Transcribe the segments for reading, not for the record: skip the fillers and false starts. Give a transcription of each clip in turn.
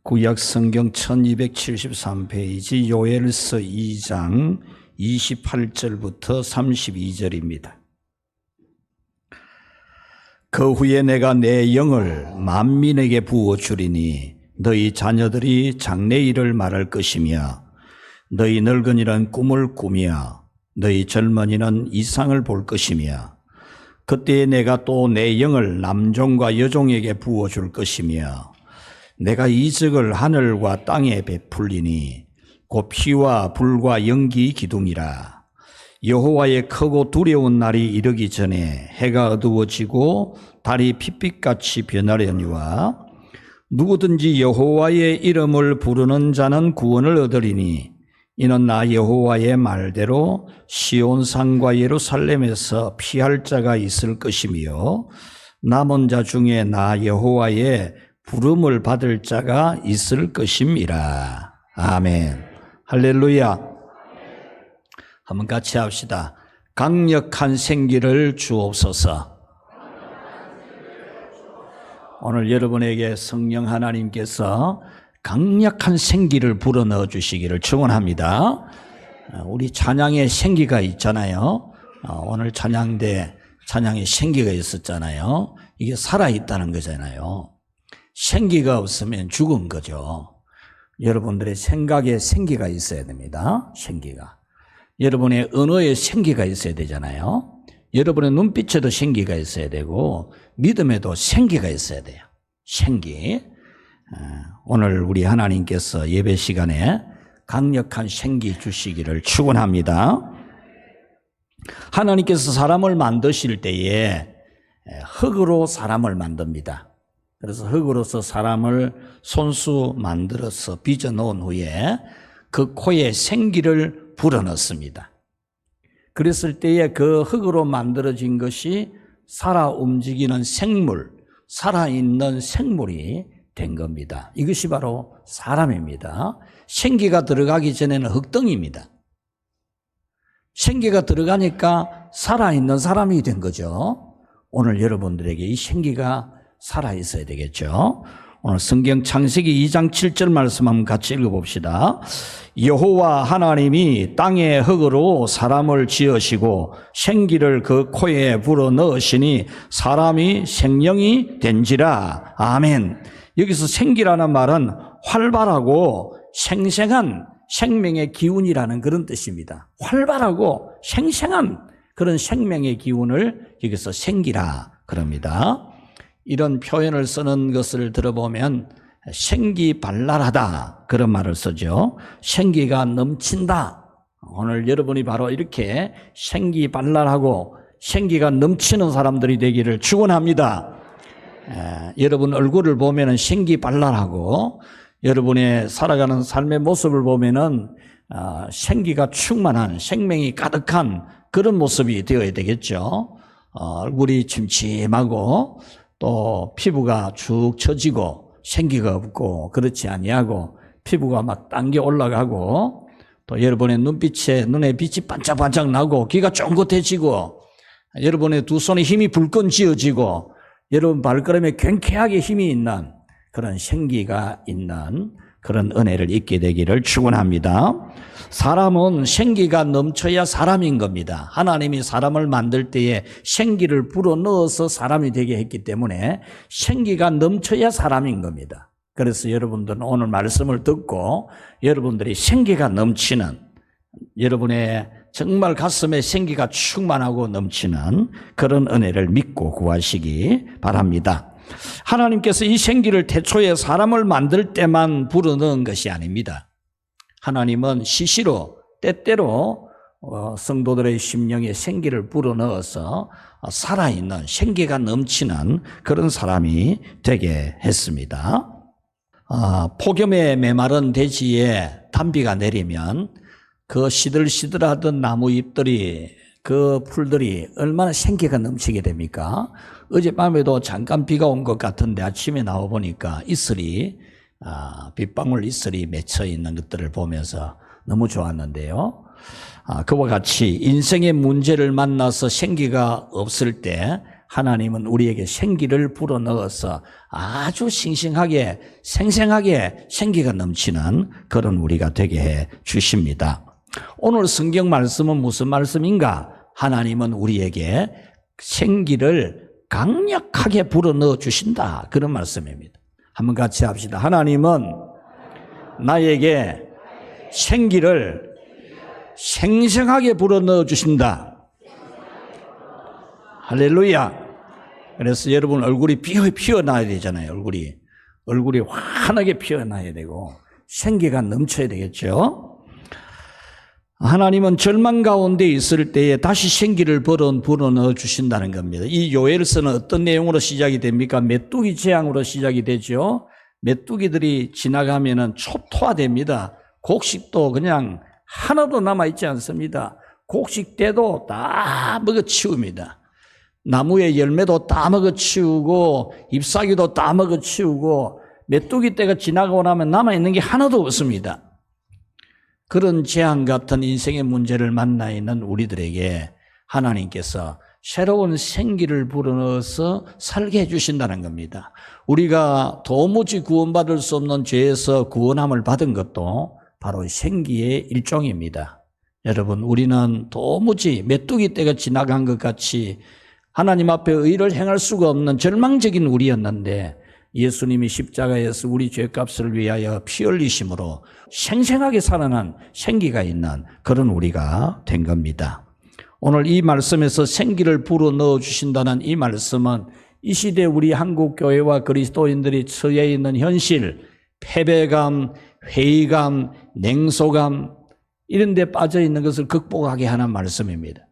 구약 성경 1273페이지 요엘서 2장 28절부터 32절입니다. 그 후에 내가 내 영을 만민에게 부어주리니 너희 자녀들이 장래일을 말할 것이며 너희 늙은이는 꿈을 꾸며 너희 젊은이는 이상을 볼 것이며 그때에 내가 또 내 영을 남종과 여종에게 부어줄 것이며 내가 이적을 하늘과 땅에 베풀리니 곧 피와 불과 연기 기둥이라. 여호와의 크고 두려운 날이 이르기 전에 해가 어두워지고 달이 핏빛같이 변하려니와 누구든지 여호와의 이름을 부르는 자는 구원을 얻으리니 이는 나 여호와의 말대로 시온산과 예루살렘에서 피할 자가 있을 것이며 남은 자 중에 나 여호와의 부름을 받을 자가 있을 것임이라. 아멘. 할렐루야. 한번 같이 합시다. 강력한 생기를 주옵소서. 오늘 여러분에게 성령 하나님께서 강력한 생기를 불어넣어 주시기를 축원합니다. 우리 찬양에 생기가 있잖아요. 오늘 찬양대 찬양에 생기가 있었잖아요. 이게 살아있다는 거잖아요. 생기가 없으면 죽은 거죠. 여러분들의 생각에 생기가 있어야 됩니다. 생기가. 여러분의 언어에 생기가 있어야 되잖아요. 여러분의 눈빛에도 생기가 있어야 되고 믿음에도 생기가 있어야 돼요. 생기. 오늘 우리 하나님께서 예배 시간에 강력한 생기 주시기를 축원합니다. 하나님께서 사람을 만드실 때에 흙으로 사람을 만듭니다. 그래서 흙으로서 사람을 손수 만들어서 빚어 놓은 후에 그 코에 생기를 불어넣습니다. 그랬을 때에 그 흙으로 만들어진 것이 살아 움직이는 생물, 살아있는 생물이 된 겁니다. 이것이 바로 사람입니다. 생기가 들어가기 전에는 흙덩이입니다. 생기가 들어가니까 살아있는 사람이 된 거죠. 오늘 여러분들에게 이 생기가 살아있어야 되겠죠. 오늘 성경 창세기 2장 7절 말씀 한번 같이 읽어봅시다. 여호와 하나님이 땅의 흙으로 사람을 지으시고 생기를 그 코에 불어넣으시니 사람이 생명이 된지라. 아멘. 여기서 생기라는 말은 활발하고 생생한 생명의 기운이라는 그런 뜻입니다. 활발하고 생생한 그런 생명의 기운을 여기서 생기라 그럽니다. 이런 표현을 쓰는 것을 들어보면 생기발랄하다 그런 말을 쓰죠. 생기가 넘친다. 오늘 여러분이 바로 이렇게 생기발랄하고 생기가 넘치는 사람들이 되기를 축원합니다. 여러분 얼굴을 보면은 생기발랄하고 여러분의 살아가는 삶의 모습을 보면은 생기가 충만한 생명이 가득한 그런 모습이 되어야 되겠죠. 얼굴이 침침하고 또 피부가 축 처지고 생기가 없고 그렇지 아니하고 피부가 막 당겨 올라가고 또 여러분의 눈에 빛이 반짝반짝 나고 귀가 쫑긋해지고 여러분의 두 손에 힘이 불끈 쥐어지고 여러분 발걸음에 굉쾌하게 힘이 있는 그런 생기가 있는 그런 은혜를 잊게 되기를 축원합니다. 사람은 생기가 넘쳐야 사람인 겁니다. 하나님이 사람을 만들 때에 생기를 불어넣어서 사람이 되게 했기 때문에 생기가 넘쳐야 사람인 겁니다. 그래서 여러분들은 오늘 말씀을 듣고 여러분들이 생기가 넘치는 여러분의 정말 가슴에 생기가 충만하고 넘치는 그런 은혜를 믿고 구하시기 바랍니다. 하나님께서 이 생기를 태초에 사람을 만들 때만 불어넣은 것이 아닙니다. 하나님은 시시로 때때로 성도들의 심령에 생기를 불어넣어서 살아있는 생기가 넘치는 그런 사람이 되게 했습니다. 폭염에 메마른 대지에 단비가 내리면 그 시들시들하던 나무 잎들이 그 풀들이 얼마나 생기가 넘치게 됩니까? 어젯밤에도 잠깐 비가 온 것 같은데 아침에 나와 보니까 이슬이 빗방울 이슬이 맺혀 있는 것들을 보면서 너무 좋았는데요. 그와 같이 인생의 문제를 만나서 생기가 없을 때 하나님은 우리에게 생기를 불어넣어서 아주 싱싱하게 생생하게 생기가 넘치는 그런 우리가 되게 해 주십니다. 오늘 성경 말씀은 무슨 말씀인가? 하나님은 우리에게 생기를 강력하게 불어넣어 주신다, 그런 말씀입니다. 한번 같이 합시다. 하나님은 나에게 생기를 생생하게 불어넣어 주신다. 할렐루야. 그래서 여러분 얼굴이 피어나야 되잖아요. 얼굴이 환하게 피어나야 되고 생기가 넘쳐야 되겠죠. 하나님은 절망 가운데 있을 때에 다시 생기를 불어넣어 주신다는 겁니다. 이 요엘서는 어떤 내용으로 시작이 됩니까? 메뚜기 재앙으로 시작이 되죠. 메뚜기들이 지나가면은 초토화됩니다. 곡식도 그냥 하나도 남아있지 않습니다. 곡식대도 다 먹어치웁니다. 나무의 열매도 다 먹어치우고 잎사귀도 다 먹어치우고 메뚜기 떼가 지나가고 나면 남아있는 게 하나도 없습니다. 그런 재앙 같은 인생의 문제를 만나 있는 우리들에게 하나님께서 새로운 생기를 불어넣어서 살게 해주신다는 겁니다. 우리가 도무지 구원받을 수 없는 죄에서 구원함을 받은 것도 바로 생기의 일종입니다. 여러분, 우리는 도무지 메뚜기 떼가 지나간 것 같이 하나님 앞에 의를 행할 수가 없는 절망적인 우리였는데 예수님이 십자가에서 우리 죄값을 위하여 피 흘리심으로 생생하게 살아난 생기가 있는 그런 우리가 된 겁니다. 오늘 이 말씀에서 생기를 불어넣어 주신다는 이 말씀은 이 시대 우리 한국교회와 그리스도인들이 처해 있는 현실, 패배감, 회의감, 냉소감 이런 데 빠져 있는 것을 극복하게 하는 말씀입니다.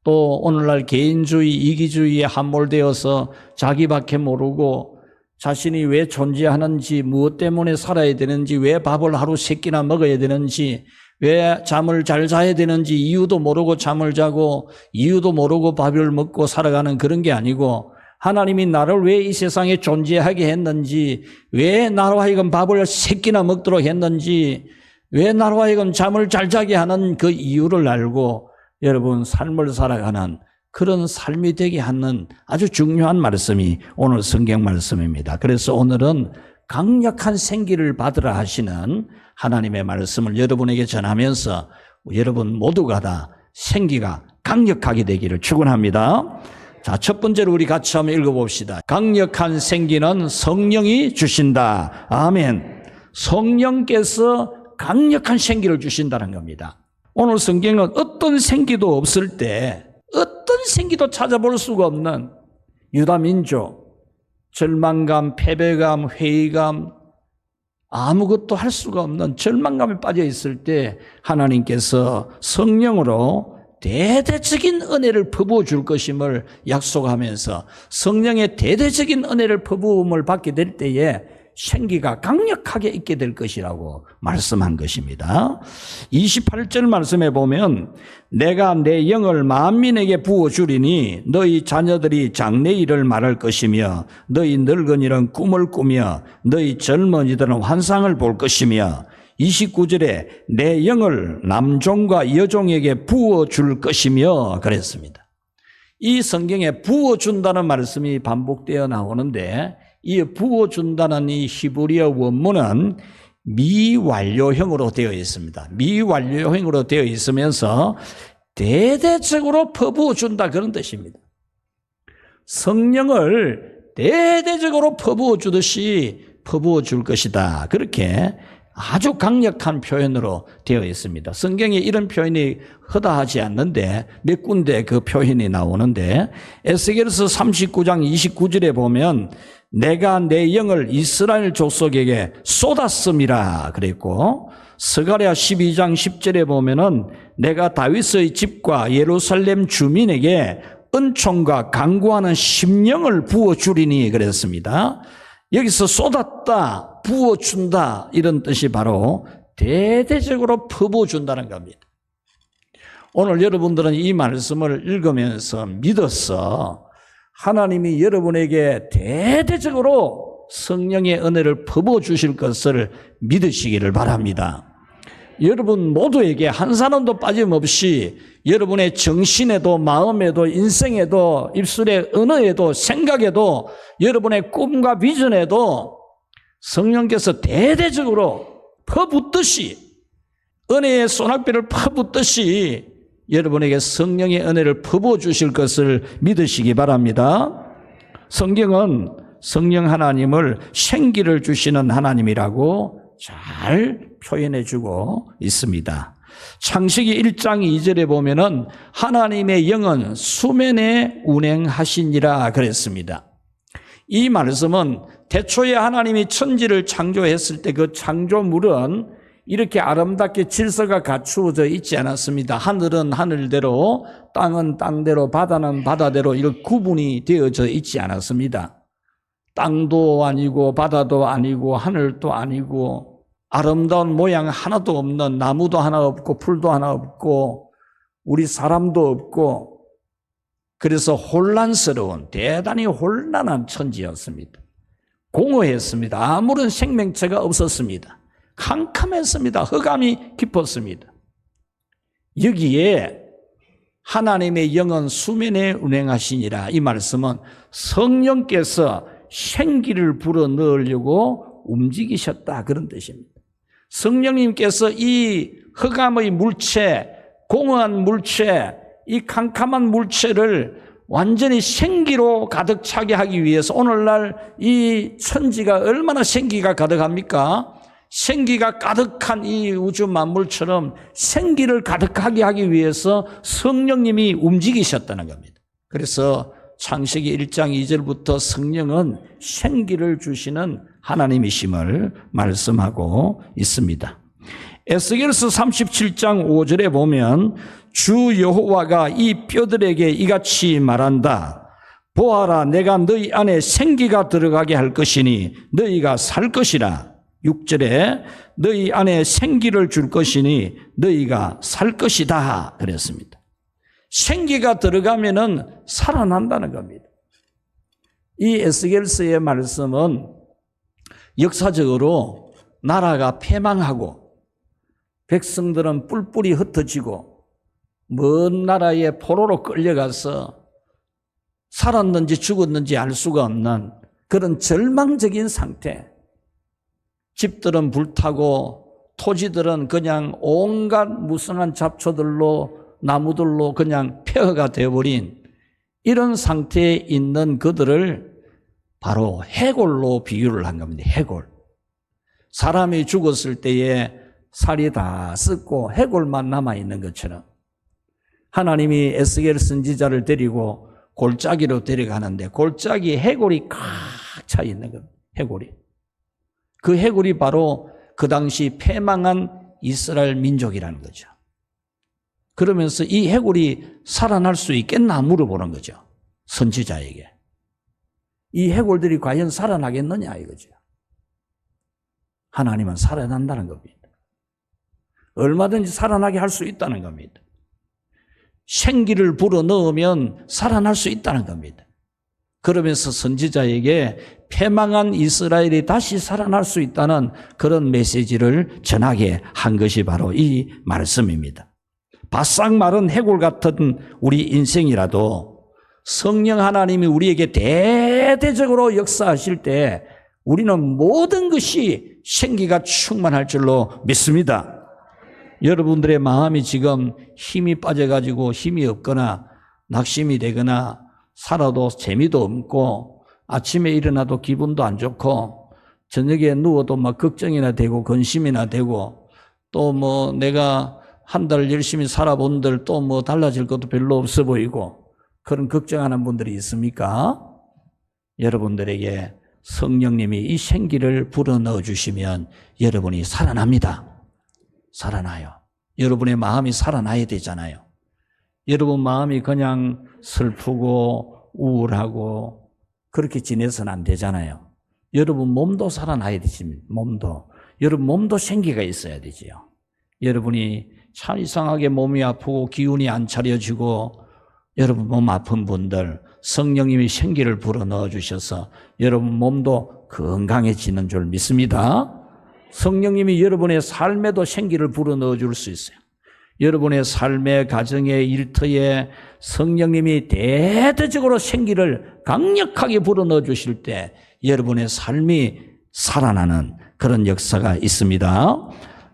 또 오늘날 개인주의, 이기주의에 함몰되어서 자기밖에 모르고 자신이 왜 존재하는지, 무엇 때문에 살아야 되는지, 왜 밥을 하루 3끼나 먹어야 되는지, 왜 잠을 잘 자야 되는지 이유도 모르고 잠을 자고 이유도 모르고 밥을 먹고 살아가는 그런 게 아니고 하나님이 나를 왜 이 세상에 존재하게 했는지, 왜 나로 하여금 밥을 3끼나 먹도록 했는지, 왜 나로 하여금 잠을 잘 자게 하는 그 이유를 알고 여러분 삶을 살아가는 그런 삶이 되게 하는 아주 중요한 말씀이 오늘 성경 말씀입니다. 그래서 오늘은 강력한 생기를 받으라 하시는 하나님의 말씀을 여러분에게 전하면서 여러분 모두가 다 생기가 강력하게 되기를 축원합니다. 자, 첫 번째로 우리 같이 한번 읽어봅시다. 강력한 생기는 성령이 주신다. 아멘. 성령께서 강력한 생기를 주신다는 겁니다. 오늘 성경은 어떤 생기도 없을 때 어떤 생기도 찾아볼 수가 없는 유다민족, 절망감, 패배감, 회의감, 아무것도 할 수가 없는 절망감에 빠져 있을 때 하나님께서 성령으로 대대적인 은혜를 퍼부어 줄 것임을 약속하면서 성령의 대대적인 은혜를 퍼부음을 받게 될 때에 생기가 강력하게 있게 될 것이라고 말씀한 것입니다. 28절 말씀에 보면 내가 내 영을 만민에게 부어주리니 너희 자녀들이 장래일을 말할 것이며 너희 늙은이는 꿈을 꾸며 너희 젊은이들은 환상을 볼 것이며 29절에 내 영을 남종과 여종에게 부어줄 것이며 그랬습니다. 이 성경에 부어준다는 말씀이 반복되어 나오는데 이 부어준다는 이 히브리어 원문은 미완료형으로 되어 있습니다. 미완료형으로 되어 있으면서 대대적으로 퍼부어준다 그런 뜻입니다. 성령을 대대적으로 퍼부어주듯이 퍼부어줄 것이다. 그렇게 아주 강력한 표현으로 되어 있습니다. 성경에 이런 표현이 허다하지 않는데 몇 군데 그 표현이 나오는데 에스겔서 39장 29절에 보면 내가 내 영을 이스라엘 족속에게 쏟았음이라 그랬고 스가랴 12장 10절에 보면은 내가 다윗의 집과 예루살렘 주민에게 은총과 강구하는 심령을 부어주리니 그랬습니다. 여기서 쏟았다, 부어준다 이런 뜻이 바로 대대적으로 퍼부어준다는 겁니다. 오늘 여러분들은 이 말씀을 읽으면서 믿어서 하나님이 여러분에게 대대적으로 성령의 은혜를 퍼부어 주실 것을 믿으시기를 바랍니다. 여러분 모두에게 한 사람도 빠짐없이 여러분의 정신에도 마음에도 인생에도 입술의 언어에도 생각에도 여러분의 꿈과 비전에도 성령께서 대대적으로 퍼붓듯이 은혜의 소낙비를 퍼붓듯이 여러분에게 성령의 은혜를 퍼부어주실 것을 믿으시기 바랍니다. 성경은 성령 하나님을 생기를 주시는 하나님이라고 잘 표현해주고 있습니다. 창세기 1장 2절에 보면은 하나님의 영은 수면에 운행하시니라 그랬습니다. 이 말씀은 태초에 하나님이 천지를 창조했을 때 그 창조물은 이렇게 아름답게 질서가 갖추어져 있지 않았습니다. 하늘은 하늘대로, 땅은 땅대로, 바다는 바다대로 이렇게 구분이 되어져 있지 않았습니다. 땅도 아니고 바다도 아니고 하늘도 아니고 아름다운 모양 하나도 없는 나무도 하나 없고 풀도 하나 없고 우리 사람도 없고 그래서 혼란스러운 대단히 혼란한 천지였습니다. 공허했습니다. 아무런 생명체가 없었습니다. 캄캄했습니다. 흑암이 깊었습니다. 여기에 하나님의 영은 수면에 운행하시니라 이 말씀은 성령께서 생기를 불어넣으려고 움직이셨다 그런 뜻입니다. 성령님께서 이 흑암의 물체, 공허한 물체, 이 캄캄한 물체를 완전히 생기로 가득 차게 하기 위해서 오늘날 이 천지가 얼마나 생기가 가득합니까? 생기가 가득한 이 우주 만물처럼 생기를 가득하게 하기 위해서 성령님이 움직이셨다는 겁니다. 그래서 창세기 1장 2절부터 성령은 생기를 주시는 하나님이심을 말씀하고 있습니다. 에스겔서 37장 5절에 보면 주 여호와가 이 뼈들에게 이같이 말한다. 보아라, 내가 너희 안에 생기가 들어가게 할 것이니 너희가 살 것이라. 6절에 너희 안에 생기를 줄 것이니 너희가 살 것이다 그랬습니다. 생기가 들어가면은 살아난다는 겁니다. 이 에스겔서의 말씀은 역사적으로 나라가 패망하고 백성들은 뿔뿔이 흩어지고 먼 나라의 포로로 끌려가서 살았는지 죽었는지 알 수가 없는 그런 절망적인 상태. 집들은 불타고 토지들은 그냥 온갖 무성한 잡초들로 나무들로 그냥 폐허가 되어버린 이런 상태에 있는 그들을 바로 해골로 비유를 한 겁니다. 해골. 사람이 죽었을 때에 살이 다 썩고 해골만 남아있는 것처럼 하나님이 에스겔 선지자를 데리고 골짜기로 데려가는데 골짜기에 해골이 꽉 차 있는 겁니다. 해골이. 그 해골이 바로 그 당시 패망한 이스라엘 민족이라는 거죠. 그러면서 이 해골이 살아날 수 있겠나 물어보는 거죠. 선지자에게. 이 해골들이 과연 살아나겠느냐 이거죠. 하나님은 살아난다는 겁니다. 얼마든지 살아나게 할 수 있다는 겁니다. 생기를 불어넣으면 살아날 수 있다는 겁니다. 그러면서 선지자에게 패망한 이스라엘이 다시 살아날 수 있다는 그런 메시지를 전하게 한 것이 바로 이 말씀입니다. 바싹 마른 해골 같은 우리 인생이라도 성령 하나님이 우리에게 대대적으로 역사하실 때 우리는 모든 것이 생기가 충만할 줄로 믿습니다. 여러분들의 마음이 지금 힘이 빠져가지고 힘이 없거나 낙심이 되거나 살아도 재미도 없고 아침에 일어나도 기분도 안 좋고 저녁에 누워도 막 걱정이나 되고 근심이나 되고 또 뭐 내가 한 달 열심히 살아본들 또 뭐 달라질 것도 별로 없어 보이고 그런 걱정하는 분들이 있습니까? 여러분들에게 성령님이 이 생기를 불어넣어 주시면 여러분이 살아납니다. 살아나요. 여러분의 마음이 살아나야 되잖아요. 여러분 마음이 그냥 슬프고 우울하고 그렇게 지내서는 안 되잖아요. 여러분 몸도 살아나야 되지. 몸도. 여러분 몸도 생기가 있어야 되지요. 여러분이 참 이상하게 몸이 아프고 기운이 안 차려지고 여러분 몸 아픈 분들 성령님이 생기를 불어넣어 주셔서 여러분 몸도 건강해지는 줄 믿습니다. 성령님이 여러분의 삶에도 생기를 불어넣어 줄 수 있어요. 여러분의 삶의 가정의 일터에 성령님이 대대적으로 생기를 강력하게 불어넣어 주실 때 여러분의 삶이 살아나는 그런 역사가 있습니다.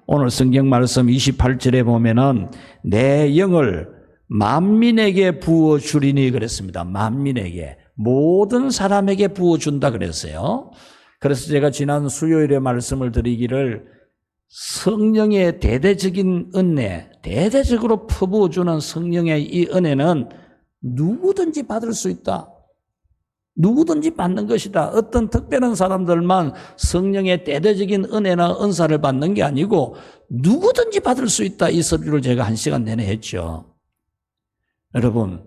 오늘 성경 말씀 28절에 보면은 내 영을 만민에게 부어주리니 그랬습니다. 만민에게, 모든 사람에게 부어준다 그랬어요. 그래서 제가 지난 수요일에 말씀을 드리기를 성령의 대대적인 은혜, 대대적으로 퍼부어주는 성령의 이 은혜는 누구든지 받을 수 있다. 누구든지 받는 것이다. 어떤 특별한 사람들만 성령의 대대적인 은혜나 은사를 받는 게 아니고 누구든지 받을 수 있다. 이 설교를 제가 1시간 내내 했죠. 여러분,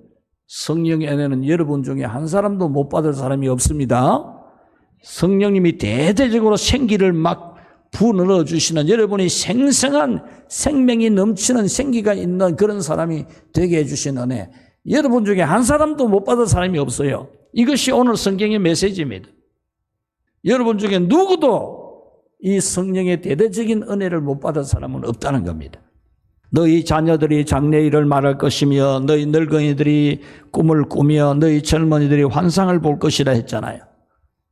성령의 은혜는 여러분 중에 한 사람도 못 받을 사람이 없습니다. 성령님이 대대적으로 생기를 막 부어넣어 주시는, 여러분이 생생한 생명이 넘치는 생기가 있는 그런 사람이 되게 해주신 은혜, 여러분 중에 한 사람도 못 받을 사람이 없어요. 이것이 오늘 성경의 메시지입니다. 여러분 중에 누구도 이 성령의 대대적인 은혜를 못 받을 사람은 없다는 겁니다. 너희 자녀들이 장래일을 말할 것이며 너희 늙은이들이 꿈을 꾸며 너희 젊은이들이 환상을 볼 것이라 했잖아요.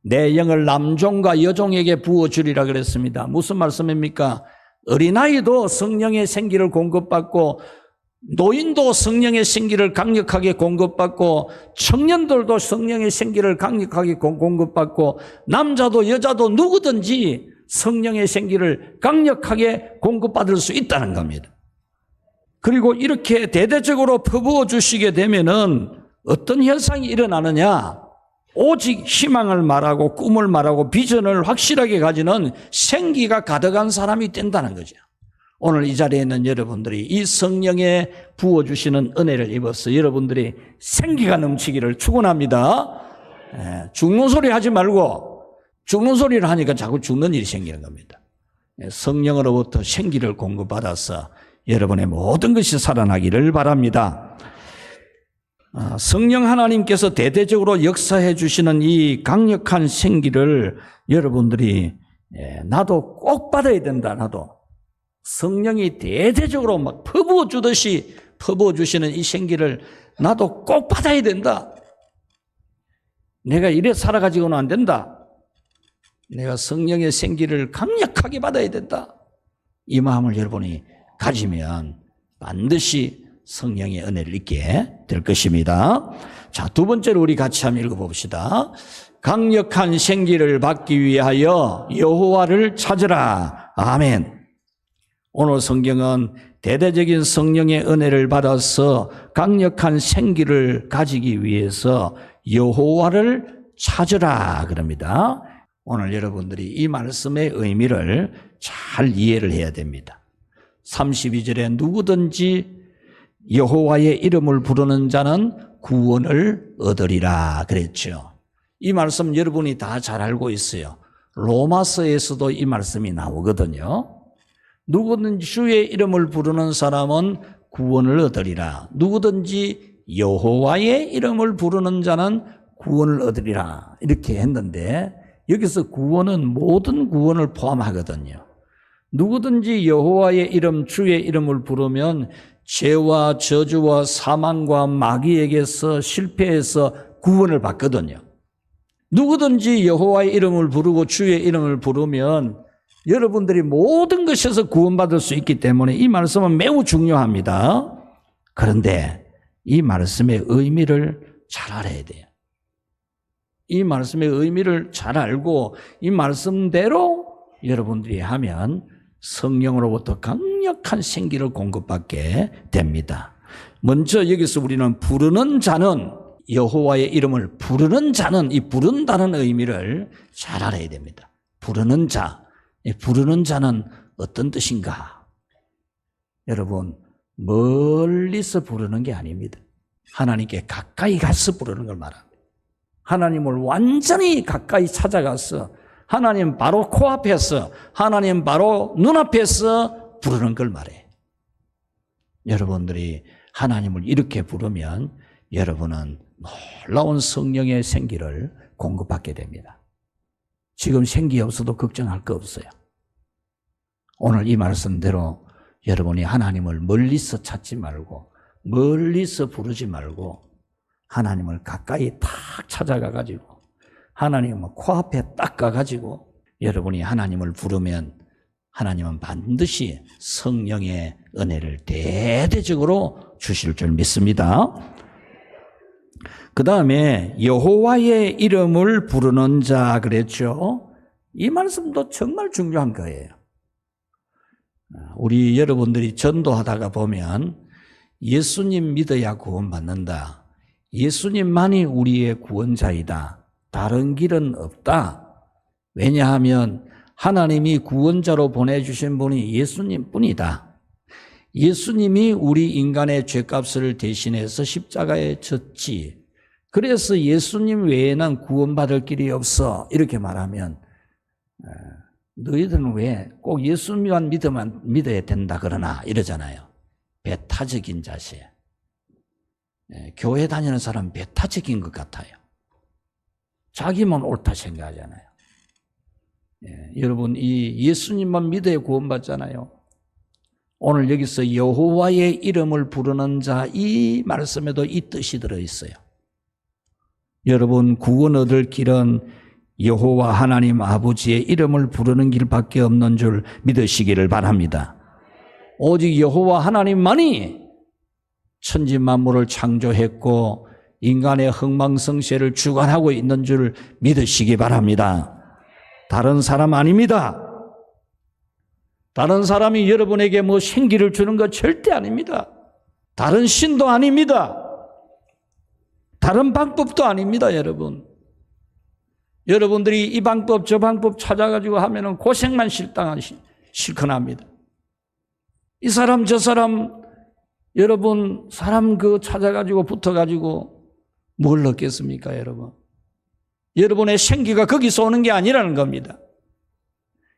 내 영을 남종과 여종에게 부어주리라 그랬습니다. 무슨 말씀입니까? 어린아이도 성령의 생기를 공급받고 노인도 성령의 생기를 강력하게 공급받고 청년들도 성령의 생기를 강력하게 공급받고 남자도 여자도 누구든지 성령의 생기를 강력하게 공급받을 수 있다는 겁니다. 그리고 이렇게 대대적으로 퍼부어 주시게 되면은 어떤 현상이 일어나느냐? 오직 희망을 말하고 꿈을 말하고 비전을 확실하게 가지는 생기가 가득한 사람이 된다는 거죠. 오늘 이 자리에 있는 여러분들이 이 성령에 부어주시는 은혜를 입어서 여러분들이 생기가 넘치기를 축원합니다. 죽는 소리 하지 말고, 죽는 소리를 하니까 자꾸 죽는 일이 생기는 겁니다. 성령으로부터 생기를 공급받아서 여러분의 모든 것이 살아나기를 바랍니다. 성령 하나님께서 대대적으로 역사해 주시는 이 강력한 생기를 여러분들이 나도 꼭 받아야 된다. 나도 성령이 대대적으로 막 퍼부어 주듯이 퍼부어 주시는 이 생기를 나도 꼭 받아야 된다. 내가 이래 살아가지고는 안 된다. 내가 성령의 생기를 강력하게 받아야 된다. 이 마음을 여러분이 가지면 반드시 성령의 은혜를 잊게 될 것입니다. 자, 두 번째로 우리 같이 한번 읽어봅시다. 강력한 생기를 받기 위하여 여호와를 찾으라. 아멘. 오늘 성경은 대대적인 성령의 은혜를 받아서 강력한 생기를 가지기 위해서 여호와를 찾으라 그럽니다. 오늘 여러분들이 이 말씀의 의미를 잘 이해를 해야 됩니다. 32절에 누구든지 여호와의 이름을 부르는 자는 구원을 얻으리라 그랬죠. 이 말씀 여러분이 다 잘 알고 있어요. 로마서에서도 이 말씀이 나오거든요. 누구든지 주의 이름을 부르는 사람은 구원을 얻으리라. 누구든지 여호와의 이름을 부르는 자는 구원을 얻으리라. 이렇게 했는데 여기서 구원은 모든 구원을 포함하거든요. 누구든지 여호와의 이름, 주의 이름을 부르면 죄와 저주와 사망과 마귀에게서 실패해서 구원을 받거든요. 누구든지 여호와의 이름을 부르고 주의 이름을 부르면 여러분들이 모든 것에서 구원받을 수 있기 때문에 이 말씀은 매우 중요합니다. 그런데 이 말씀의 의미를 잘 알아야 돼요. 이 말씀의 의미를 잘 알고 이 말씀대로 여러분들이 하면 성령으로부터 강력한 생기를 공급받게 됩니다. 먼저 여기서 우리는 부르는 자는, 여호와의 이름을 부르는 자는, 이 부른다는 의미를 잘 알아야 됩니다. 부르는 자, 부르는 자는 어떤 뜻인가? 여러분, 멀리서 부르는 게 아닙니다. 하나님께 가까이 가서 부르는 걸 말합니다. 하나님을 완전히 가까이 찾아가서 하나님 바로 코앞에서, 하나님 바로 눈앞에서 부르는 걸 말해요. 여러분들이 하나님을 이렇게 부르면 여러분은 놀라운 성령의 생기를 공급받게 됩니다. 지금 생기 없어도 걱정할 거 없어요. 오늘 이 말씀대로 여러분이 하나님을 멀리서 찾지 말고 멀리서 부르지 말고 하나님을 가까이 탁 찾아가 가지고 하나님을 코앞에 딱 가가지고 여러분이 하나님을 부르면 하나님은 반드시 성령의 은혜를 대대적으로 주실 줄 믿습니다. 그 다음에 여호와의 이름을 부르는 자 그랬죠. 이 말씀도 정말 중요한 거예요. 우리 여러분들이 전도하다가 보면 예수님 믿어야 구원받는다. 예수님만이 우리의 구원자이다. 다른 길은 없다. 왜냐하면 하나님이 구원자로 보내주신 분이 예수님 뿐이다. 예수님이 우리 인간의 죄값을 대신해서 십자가에 졌지. 그래서 예수님 외에는 구원받을 길이 없어. 이렇게 말하면 너희들은 왜 꼭 예수님만 믿어야 된다 그러나 이러잖아요. 배타적인 자세. 교회 다니는 사람 배타적인 것 같아요. 자기만 옳다 생각하잖아요. 여러분 이 예수님만 믿어야 구원받잖아요. 오늘 여기서 여호와의 이름을 부르는 자 이 말씀에도 이 뜻이 들어있어요. 여러분 구원 얻을 길은 여호와 하나님 아버지의 이름을 부르는 길밖에 없는 줄 믿으시기를 바랍니다. 오직 여호와 하나님만이 천지 만물을 창조했고 인간의 흥망성쇠를 주관하고 있는 줄 믿으시기 바랍니다. 다른 사람 아닙니다. 다른 사람이 여러분에게 뭐 생기를 주는 것 절대 아닙니다. 다른 신도 아닙니다. 다른 방법도 아닙니다, 여러분. 여러분들이 이 방법 저 방법 찾아가지고 하면은 고생만 실컷합니다. 이 사람 저 사람 여러분 사람 그 찾아가지고 붙어가지고 뭘 얻겠습니까, 여러분? 여러분의 생기가 거기서 오는 게 아니라는 겁니다.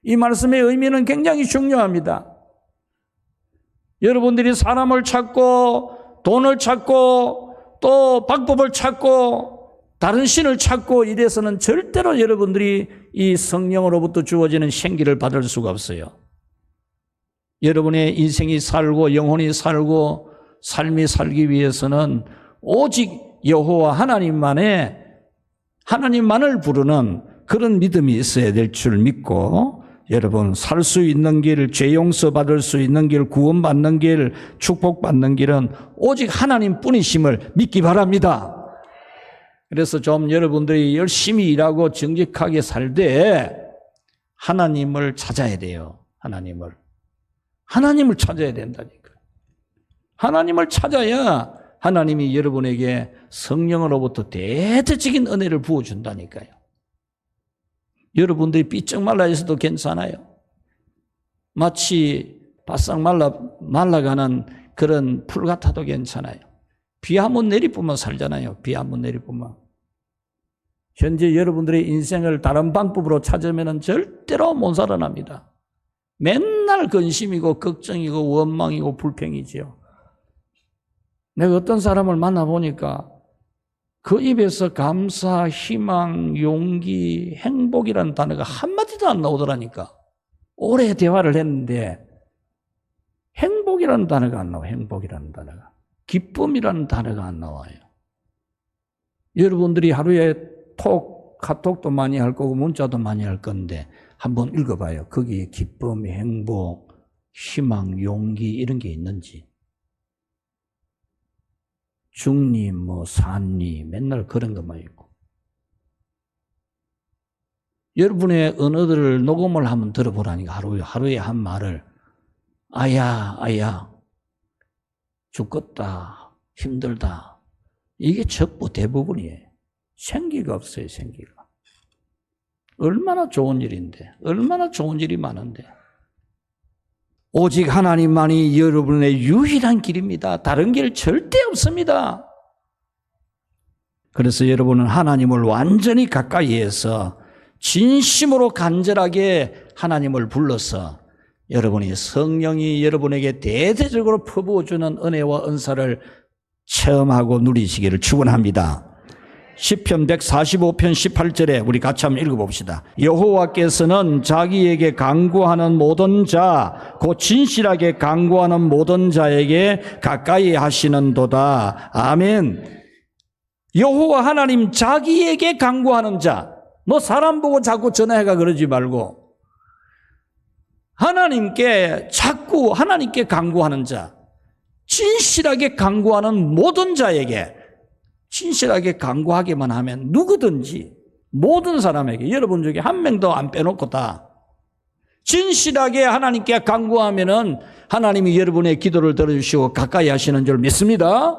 이 말씀의 의미는 굉장히 중요합니다. 여러분들이 사람을 찾고 돈을 찾고 또 방법을 찾고 다른 신을 찾고 이래서는 절대로 여러분들이 이 성령으로부터 주어지는 생기를 받을 수가 없어요. 여러분의 인생이 살고 영혼이 살고 삶이 살기 위해서는 오직 여호와 하나님만을 부르는 그런 믿음이 있어야 될 줄 믿고 여러분 살 수 있는 길, 죄 용서 받을 수 있는 길, 구원받는 길, 축복받는 길은 오직 하나님뿐이심을 믿기 바랍니다. 그래서 좀 여러분들이 열심히 일하고 정직하게 살되 하나님을 찾아야 돼요. 하나님을 찾아야 된다니까. 하나님을 찾아야 하나님이 여러분에게 성령으로부터 대대적인 은혜를 부어준다니까요. 여러분들이 삐쩍 말라 있어도 괜찮아요. 마치 바싹 말라가는 그런 풀 같아도 괜찮아요. 비 한 번 내리뿐만 살잖아요. 비 한 번 내리뿐만. 현재 여러분들의 인생을 다른 방법으로 찾으면 절대로 못 살아납니다. 맨날 근심이고 걱정이고 원망이고 불평이지요. 내가 어떤 사람을 만나보니까 그 입에서 감사, 희망, 용기, 행복이라는 단어가 한마디도 안 나오더라니까. 오래 대화를 했는데 행복이라는 단어가 안 나와요. 행복이라는 단어가. 기쁨이라는 단어가 안 나와요. 여러분들이 하루에 카톡도 많이 할 거고 문자도 많이 할 건데 한번 읽어봐요. 거기에 기쁨, 행복, 희망, 용기 이런 게 있는지. 중니, 산니 맨날 그런 것만 있고. 여러분의 언어들을 녹음을 한번 들어보라니까. 하루에 한 말을 아야 죽겠다, 힘들다. 이게 전부 대부분이에요. 생기가 없어요, 생기가. 얼마나 좋은 일인데, 얼마나 좋은 일이 많은데. 오직 하나님만이 여러분의 유일한 길입니다. 다른 길 절대 없습니다. 그래서 여러분은 하나님을 완전히 가까이에서 진심으로 간절하게 하나님을 불러서 여러분이 성령이 여러분에게 대대적으로 퍼부어주는 은혜와 은사를 체험하고 누리시기를 축원합니다. 시편 145편 18절에 우리 같이 한번 읽어봅시다. 여호와께서는 자기에게 간구하는 모든 자, 곧 진실하게 간구하는 모든 자에게 가까이 하시는도다. 아멘. 여호와 하나님 자기에게 간구하는 자, 너 사람 보고 자꾸 전화해가 그러지 말고 하나님께 자꾸 하나님께 간구하는 자, 진실하게 간구하는 모든 자에게, 진실하게 간구하기만 하면 누구든지 모든 사람에게, 여러분 중에 한 명도 안 빼놓고 다 진실하게 하나님께 간구하면은 하나님이 여러분의 기도를 들어주시고 가까이 하시는 줄 믿습니다.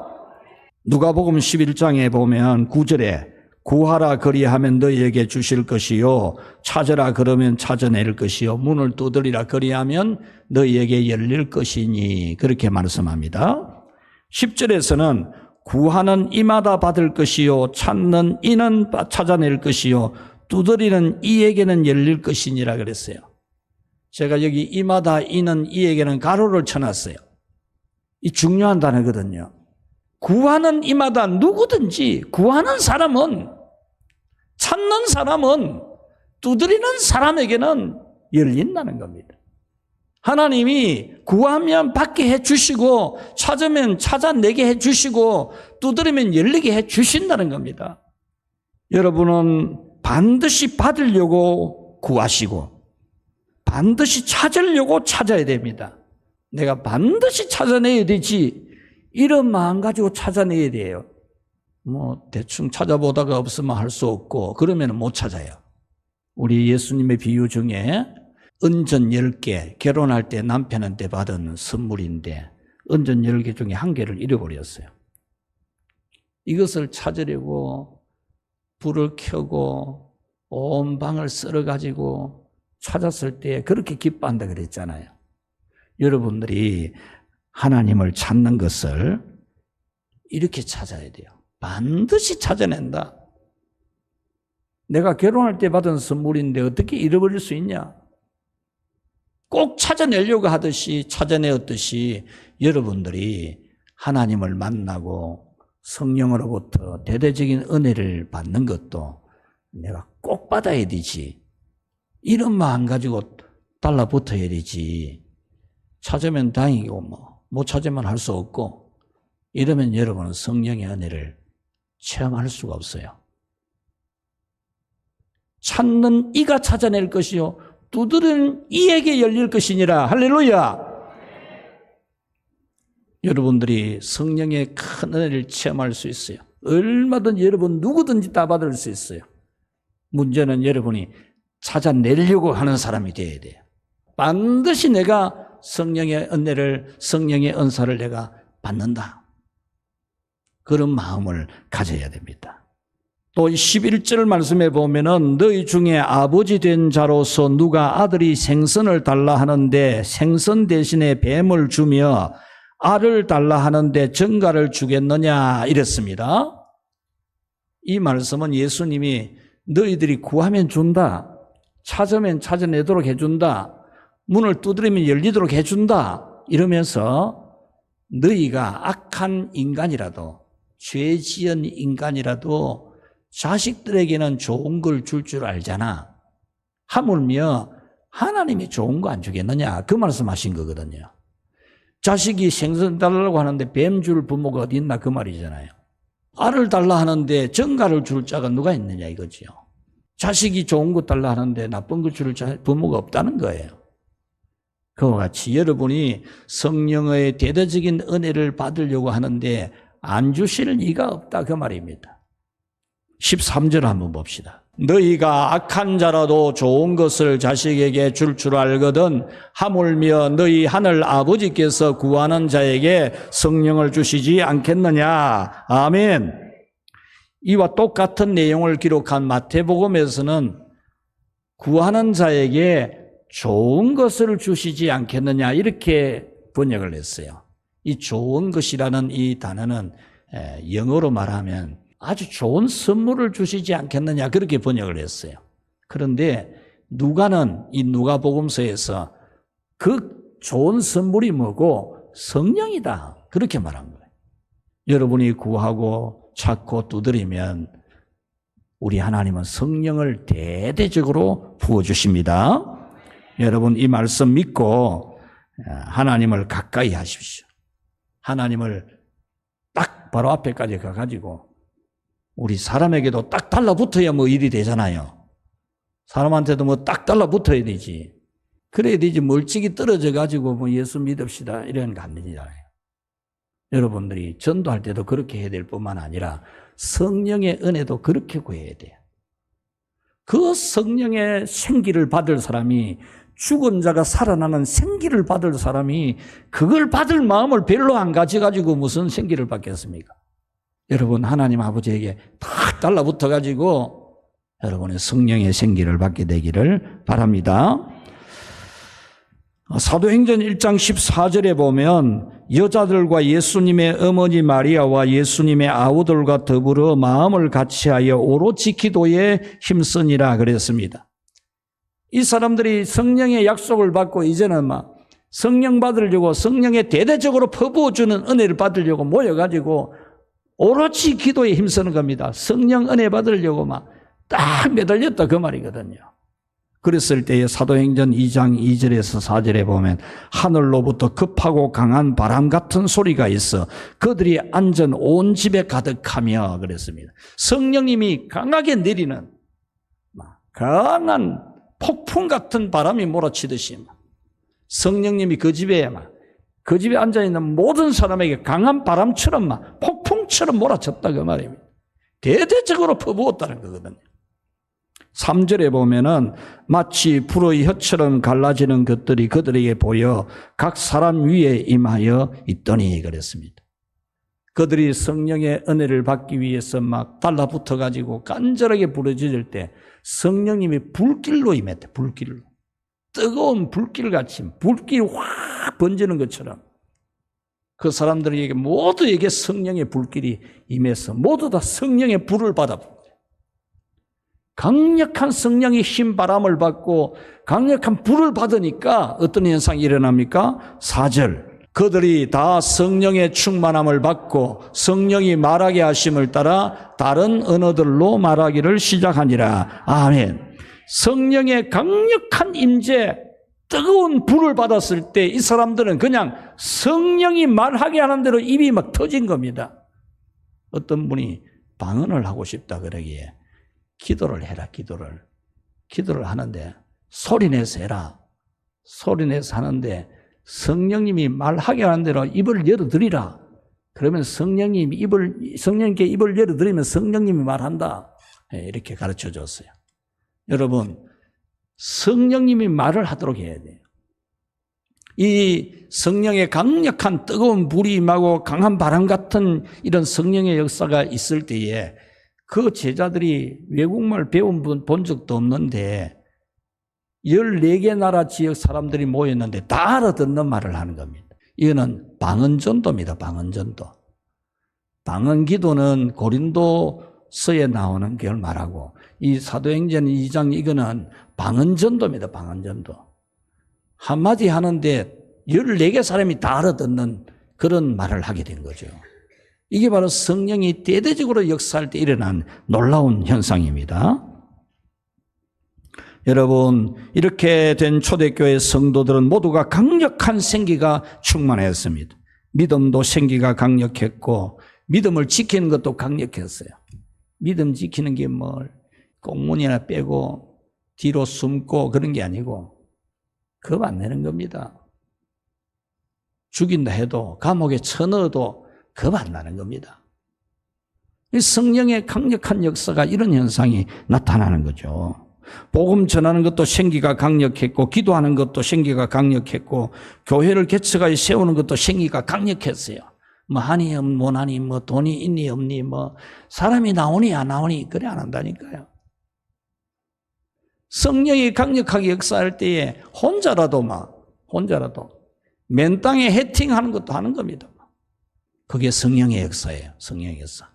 누가복음 11장에 보면 9절에 구하라 그리하면 너희에게 주실 것이요 찾으라 그러면 찾아낼 것이요 문을 두드리라 그리하면 너희에게 열릴 것이니 그렇게 말씀합니다. 10절에서는 구하는 이마다 받을 것이요 찾는 이는 찾아낼 것이요 두드리는 이에게는 열릴 것이니라 그랬어요. 제가 여기 이마다 이는 이에게는 가로를 쳐놨어요. 이 중요한 단어거든요. 구하는 이마다 누구든지 구하는 사람은, 찾는 사람은, 두드리는 사람에게는 열린다는 겁니다. 하나님이 구하면 받게 해주시고 찾으면 찾아내게 해주시고 두드리면 열리게 해주신다는 겁니다. 여러분은 반드시 받으려고 구하시고 반드시 찾으려고 찾아야 됩니다. 내가 반드시 찾아내야 되지 이런 마음 가지고 찾아내야 돼요. 뭐 대충 찾아보다가 없으면 할 수 없고 그러면 못 찾아요. 우리 예수님의 비유 중에 은전 10개, 결혼할 때 남편한테 받은 선물인데 은전 10개 중에 한 개를 잃어버렸어요. 이것을 찾으려고 불을 켜고 온 방을 썰어가지고 찾았을 때 그렇게 기뻐한다 그랬잖아요. 여러분들이 하나님을 찾는 것을 이렇게 찾아야 돼요. 반드시 찾아낸다. 내가 결혼할 때 받은 선물인데 어떻게 잃어버릴 수 있냐? 꼭 찾아내려고 하듯이 찾아내었듯이 여러분들이 하나님을 만나고 성령으로부터 대대적인 은혜를 받는 것도 내가 꼭 받아야 되지. 이런 마음 가지고 달라붙어야 되지. 찾으면 다행이고 못 찾으면 할 수 없고 이러면 여러분은 성령의 은혜를 체험할 수가 없어요. 찾는 이가 찾아낼 것이요 두드리는 이에게 열릴 것이니라. 할렐루야. 여러분들이 성령의 큰 은혜를 체험할 수 있어요. 얼마든지 여러분 누구든지 다 받을 수 있어요. 문제는 여러분이 찾아내려고 하는 사람이 되어야 돼요. 반드시 내가 성령의 은혜를, 성령의 은사를 내가 받는다. 그런 마음을 가져야 됩니다. 또 11절 말씀에 보면은 너희 중에 아버지 된 자로서 누가 아들이 생선을 달라 하는데 생선 대신에 뱀을 주며 알을 달라 하는데 정갈을 주겠느냐 이랬습니다. 이 말씀은 예수님이 너희들이 구하면 준다. 찾으면 찾아내도록 해준다. 문을 두드리면 열리도록 해준다. 이러면서 너희가 악한 인간이라도 죄 지은 인간이라도 자식들에게는 좋은 걸 줄 줄 알잖아. 하물며 하나님이 좋은 거 안 주겠느냐. 그 말씀하신 거거든요. 자식이 생선 달라고 하는데 뱀 줄 부모가 어디 있나 그 말이잖아요. 알을 달라 하는데 정갈을 줄 자가 누가 있느냐 이거지요. 자식이 좋은 거 달라 하는데 나쁜 거 줄 부모가 없다는 거예요. 그와 같이 여러분이 성령의 대대적인 은혜를 받으려고 하는데 안 주실 이가 없다 그 말입니다. 13절 한번 봅시다. 너희가 악한 자라도 좋은 것을 자식에게 줄 줄 알거든 하물며 너희 하늘 아버지께서 구하는 자에게 성령을 주시지 않겠느냐. 아멘. 이와 똑같은 내용을 기록한 마태복음에서는 구하는 자에게 좋은 것을 주시지 않겠느냐 이렇게 번역을 했어요. 이 좋은 것이라는 이 단어는 영어로 말하면 아주 좋은 선물을 주시지 않겠느냐 그렇게 번역을 했어요. 그런데 누가는 이 누가복음서에서 그 좋은 선물이 뭐고 성령이다 그렇게 말한 거예요. 여러분이 구하고 찾고 두드리면 우리 하나님은 성령을 대대적으로 부어주십니다. 여러분 이 말씀 믿고 하나님을 가까이 하십시오. 하나님을 딱 바로 앞에까지 가가지고 우리 사람에게도 딱 달라붙어야 뭐 일이 되잖아요. 사람한테도 뭐 딱 달라붙어야 되지. 그래야 되지 멀찍이 떨어져 가지고 뭐 예수 믿읍시다 이런 거 안 되잖아요. 여러분들이 전도할 때도 그렇게 해야 될 뿐만 아니라 성령의 은혜도 그렇게 구해야 돼요. 그 성령의 생기를 받을 사람이, 죽은 자가 살아나는 생기를 받을 사람이 그걸 받을 마음을 별로 안 가져가지고 무슨 생기를 받겠습니까? 여러분 하나님 아버지에게 딱 달라붙어가지고 여러분의 성령의 생기를 받게 되기를 바랍니다. 사도행전 1장 14절에 보면 여자들과 예수님의 어머니 마리아와 예수님의 아우들과 더불어 마음을 같이하여 오로지 기도에 힘쓰니라 그랬습니다. 이 사람들이 성령의 약속을 받고 이제는 막 성령 받으려고 성령에 대대적으로 퍼부어주는 은혜를 받으려고 모여가지고 오로지 기도에 힘쓰는 겁니다. 성령 은혜 받으려고 막 딱 매달렸다 그 말이거든요. 그랬을 때에 사도행전 2장 2절에서 4절에 보면 하늘로부터 급하고 강한 바람 같은 소리가 있어 그들이 앉은 온 집에 가득하며 그랬습니다. 성령님이 강하게 내리는 강한 폭풍 같은 바람이 몰아치듯이 성령님이 그 집에 앉아있는 모든 사람에게 강한 바람처럼 폭풍처럼 몰아쳤다 그 말입니다. 대대적으로 퍼부었다는 거거든요. 3절에 보면은 마치 불의 혀처럼 갈라지는 것들이 그들에게 보여 각 사람 위에 임하여 있더니 그랬습니다. 그들이 성령의 은혜를 받기 위해서 막 달라붙어 가지고 간절하게 부르짖을 때 성령님이 불길로 임했대. 불길로. 뜨거운 불길같이 불길이 확 번지는 것처럼 그 사람들에게 모두에게 성령의 불길이 임해서 모두 다 성령의 불을 받아 강력한 성령의 힘바람을 받고 강력한 불을 받으니까 어떤 현상이 일어납니까? 4절 그들이 다 성령의 충만함을 받고 성령이 말하게 하심을 따라 다른 언어들로 말하기를 시작하니라. 아멘. 성령의 강력한 임재, 뜨거운 불을 받았을 때 이 사람들은 그냥 성령이 말하게 하는 대로 입이 막 터진 겁니다. 어떤 분이 방언을 하고 싶다 그러기에 기도를 해라, 기도를 하는데 소리내서 해라. 소리내서 하는데 성령님이 말하게 하는 대로 입을 열어드리라. 그러면 성령님께 입을 열어드리면 성령님이 말한다. 이렇게 가르쳐 줬어요. 여러분, 성령님이 말을 하도록 해야 돼요. 이 성령의 강력한 뜨거운 불이 임하고 강한 바람 같은 이런 성령의 역사가 있을 때에 그 제자들이 외국말 배운 분 본 적도 없는데 14개 나라 지역 사람들이 모였는데 다 알아듣는 말을 하는 겁니다. 이거는 방언전도입니다. 방언전도. 방언기도는 고린도서에 나오는 걸 말하고 이 사도행전 2장 이거는 방언전도입니다. 방언전도. 한마디 하는데 14개 사람이 다 알아듣는 그런 말을 하게 된 거죠. 이게 바로 성령이 대대적으로 역사할 때 일어난 놀라운 현상입니다. 여러분, 이렇게 된 초대교회 성도들은 모두가 강력한 생기가 충만했습니다. 믿음도 생기가 강력했고 믿음을 지키는 것도 강력했어요. 믿음 지키는 게 뭘 꽁무니나 빼고 뒤로 숨고 그런 게 아니고 겁 안 내는 겁니다. 죽인다 해도 감옥에 쳐넣어도 겁 안 나는 겁니다. 성령의 강력한 역사가 이런 현상이 나타나는 거죠. 복음 전하는 것도 생기가 강력했고 기도하는 것도 생기가 강력했고 교회를 개척하여 세우는 것도 생기가 강력했어요. 뭐 하니 못하니 뭐 돈이 있니 없니 뭐 사람이 나오니 안 나오니 그래 안 한다니까요. 성령이 강력하게 역사할 때에 혼자라도 맨 땅에 해팅하는 것도 하는 겁니다. 그게 성령의 역사예요. 성령의 역사.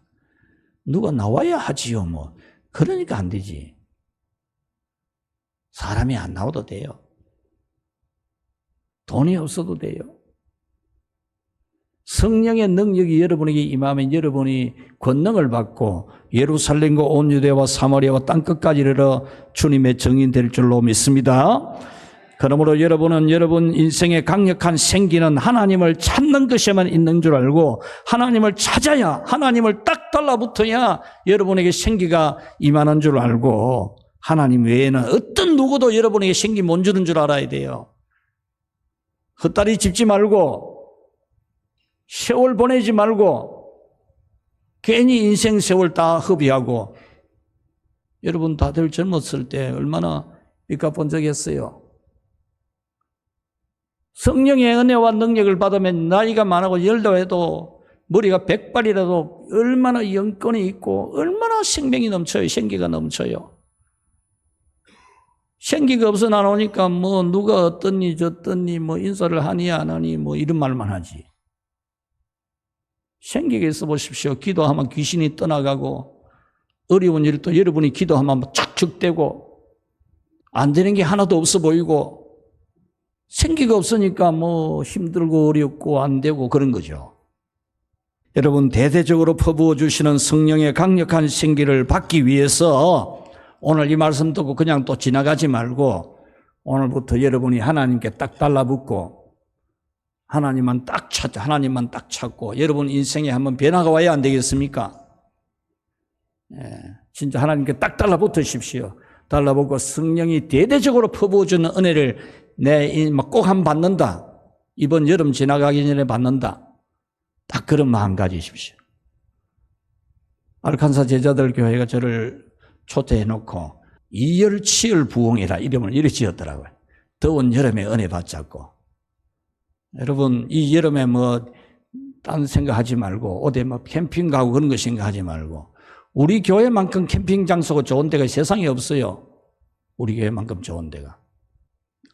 누가 나와야 하지요 뭐. 그러니까 안 되지. 사람이 안 나와도 돼요. 돈이 없어도 돼요. 성령의 능력이 여러분에게 임하면 여러분이 권능을 받고 예루살렘과 온 유대와 사마리아와 땅끝까지 이르러 주님의 증인 될 줄로 믿습니다. 그러므로 여러분은 여러분 인생의 강력한 생기는 하나님을 찾는 것에만 있는 줄 알고 하나님을 찾아야, 하나님을 딱 달라붙어야 여러분에게 생기가 임하는 줄 알고 하나님 외에는 어떤 누구도 여러분에게 생기 못 주는 줄 알아야 돼요. 헛다리 짚지 말고 세월 보내지 말고 괜히 인생 세월 다 허비하고. 여러분 다들 젊었을 때 얼마나 빚 본 적이 있어요. 성령의 은혜와 능력을 받으면 나이가 많고 열도해도 머리가 100발이라도 얼마나 영권이 있고 얼마나 생명이 넘쳐요. 생기가 넘쳐요. 생기가 없어 나오니까 뭐 누가 어떻니 저떻니 뭐 인사를 하니 안 하니 뭐 이런 말만 하지. 생기가 있어 보십시오. 기도하면 귀신이 떠나가고 어려운 일도 여러분이 기도하면 착착 되고 안 되는 게 하나도 없어 보이고 생기가 없으니까 뭐 힘들고 어렵고 안 되고 그런 거죠. 여러분 대대적으로 퍼부어 주시는 성령의 강력한 생기를 받기 위해서 오늘 이 말씀 듣고 그냥 또 지나가지 말고 오늘부터 여러분이 하나님께 딱 달라붙고 하나님만 딱 찾아, 하나님만 딱 찾고 여러분 인생에 한번 변화가 와야 안 되겠습니까? 진짜 하나님께 딱 달라붙으십시오. 달라붙고 성령이 대대적으로 퍼부어주는 은혜를 꼭 한번 받는다. 이번 여름 지나가기 전에 받는다. 딱 그런 마음 가지십시오. 알칸사 제자들 교회가 저를 초대해놓고 이열치열 부흥이라 이름을 이렇게 지었더라고요. 더운 여름에 은혜 받자고. 여러분 이 여름에 뭐 딴 생각하지 말고 어디 뭐 캠핑 가고 그런 거 생각하지 말고 우리 교회만큼 캠핑 장소가 좋은 데가 세상에 없어요. 우리 교회만큼 좋은 데가.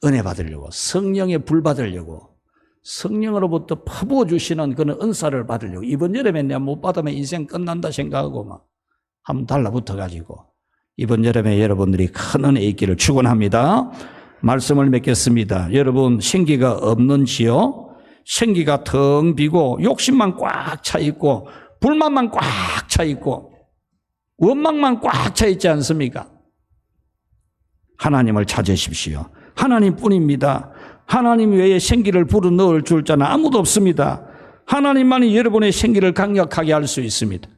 은혜 받으려고 성령의 불 받으려고 성령으로부터 퍼부어 주시는 그런 은사를 받으려고 이번 여름에 내가 못 받으면 인생 끝난다 생각하고 막 한번 달라붙어 가지고 이번 여름에 여러분들이 큰 은혜 있기를 축원합니다. 말씀을 맺겠습니다. 여러분 생기가 없는지요? 생기가 텅 비고 욕심만 꽉 차 있고 불만만 꽉 차 있고 원망만 꽉 차 있지 않습니까? 하나님을 찾으십시오. 하나님뿐입니다. 하나님 외에 생기를 불어넣을 줄 자는 아무도 없습니다. 하나님만이 여러분의 생기를 강력하게 할 수 있습니다.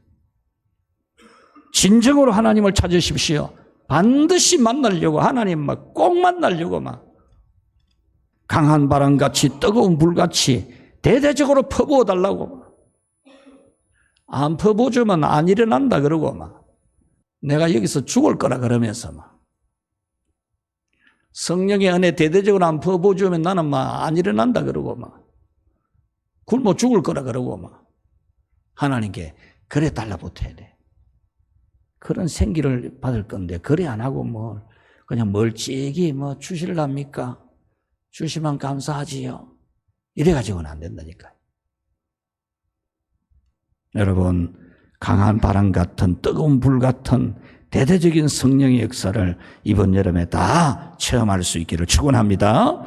진정으로 하나님을 찾으십시오. 반드시 만나려고 하나님 꼭 만나려고 강한 바람같이 뜨거운 불같이 대대적으로 퍼부어 달라고 안 퍼부어주면 안 일어난다 그러고 내가 여기서 죽을 거라 그러면서 성령의 은혜 대대적으로 안 퍼부어주면 나는 안 일어난다 그러고 굶어 죽을 거라 그러고 하나님께 그래 달라붙어야 돼. 그런 생기를 받을 건데 그래 안 하고 그냥 멀찍이 주실랍니까? 주시면 감사하지요. 이래가지고는 안 된다니까요. 여러분 강한 바람 같은 뜨거운 불 같은 대대적인 성령의 역사를 이번 여름에 다 체험할 수 있기를 축원합니다.